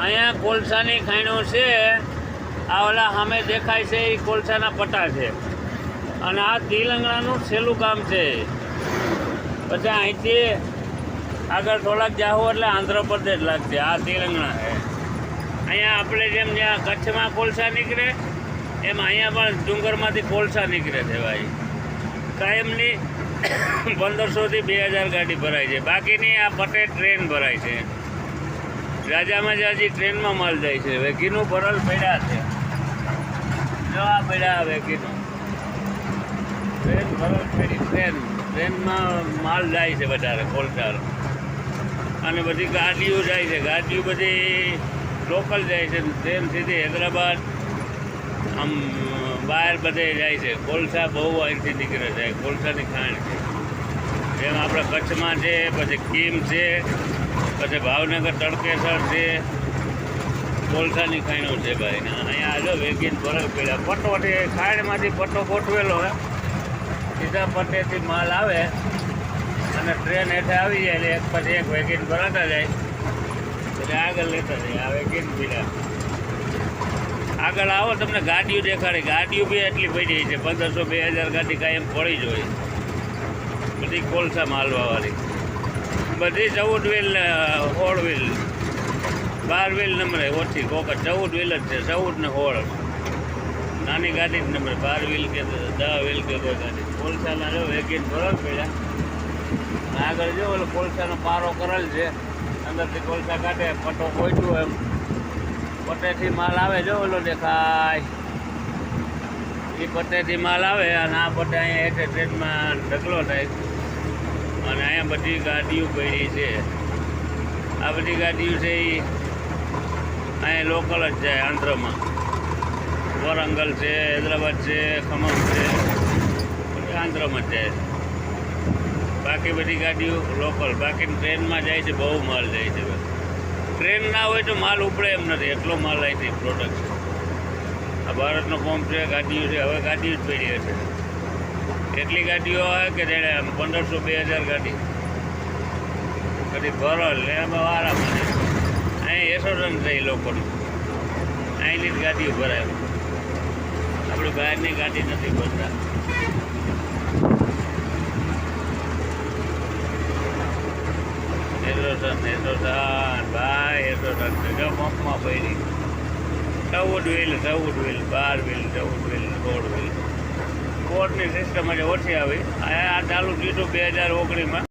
અહીંયા કોલસાની ખાણો છે. આ ઓલા સામે દેખાય છે એ કોલસાના પટ્ટા છે અને આ તેલંગાણાનું છેલ્લું કામ છે. પછી અહીંથી આગળ થોડાક જાઓ એટલે આંધ્રપ્રદેશ લાગશે. આ તેલંગાણા છે. અહીંયા આપણે જેમ જ્યાં કચ્છમાં કોલસા નીકળે એમ અહીંયા પણ ડુંગરમાંથી કોલસા નીકળે છે ભાઈ. કાયમની 1500 થી 2000 ગાડી ભરાય છે. બાકીની આ પટે ટ્રેન ભરાય છે. રાજામાં હજી ટ્રેનમાં માલ જાય છે. વેગીનું ભરલ પડ્યા છે. જો આ પડ્યા વેગીનું ટ્રેન ભરલ પડી. ટ્રેનમાં માલ જાય છે વધારે કોલસા. અને બધી ગાડીઓ જાય છે. ગાડીઓ બધી લોકલ જાય છે. ટ્રેન સીધી હૈદરાબાદ આમ બહાર બધે જાય છે. કોલસા બહુ અહીંથી નીકળે છે. કોલસાની ખાણ છે. જેમ આપણે કચ્છમાં છે, પછી કીમ છે, પછી ભાવનગર તડકેસર છે. કોલસાની ખાણો છે ભાઈ. અહીંયા આજો વેગીન ભરલ પડ્યા. પટ્ટોથી ખાણમાંથી પટ્ટો ગોઠવેલો હોય. સીધા પટ્ટેથી માલ આવે અને ટ્રેન હેઠે આવી જાય એટલે એક પછી એક વેગીન ભરાતા જાય એટલે આગળ લેતા જાય. આ વેગીન પીડા આગળ આવો તમને ગાડીઓ દેખાડે. ગાડીઓ બી એટલી પડી છે. 1500-2000 ગાડી કાયમ પડી જ હોય. બધી કોલસા માલવાવાળી બધી 14 વ્હીલ 16 વ્હીલ 12 વ્હીલ નંબરે ઓછી કોક 14 વ્હીલ જ છે. 14 ને 16 નાની ગાડી જ નંબરે 12 વ્હીલ કે 10 વ્હીલ કે કોઈ ગાડી. કોલસાના જો વેગીન ભરલ પડ્યા. આગળ જો ઓલો કોલસાનો પારો કરેલ છે. અંદરથી કોલસા કાઢે પટ્ટો કોઈટું એમ પટ્ટેથી માલ આવે. જો ઓલો દેખાય એ પટ્ટેથી માલ આવે અને આ પટ્ટે અહીંયા હેઠે ટ્રેનમાં ઢગલો થાય અને અહીંયા બધી ગાડીઓ પડી છે. આ બધી ગાડીઓ છે એ અહીંયા લોકલ જ જાય. આંધ્રમાં વરંગલ છે, હૈદરાબાદ છે, ખમમ છે, બધી આંધ્રમાં જ જાય. બાકી બધી ગાડીઓ લોકલ. બાકી ટ્રેનમાં જાય છે. બહુ માલ જાય છે. ટ્રેન ના હોય તો માલ ઉપડે એમ નથી. એટલો માલ અહીંથી પ્રોડક્ટ છે. આ ભારતનો પંપ છે. ગાડીઓ છે. હવે ગાડીઓ જ પડી હશે. એટલી ગાડીઓ આવે કે જેને 1500-2000 ગાડી બધી ભરલ ને એમાં વારા મને અહીં એસોરન થઈ લોકોની. અહીંની જ ગાડીઓ ભરાય. આપણે બહારની ગાડી નથી ભરતા. ભાઈ એસોરન જો પંપમાં પડી 14 વ્હીલ 12 વ્હીલ 14 વ્હીલ 16 વ્હીલ. કોર્ટની સિસ્ટમ હજી ઓછી આવી. આ ચાલુ થયું 2019માં.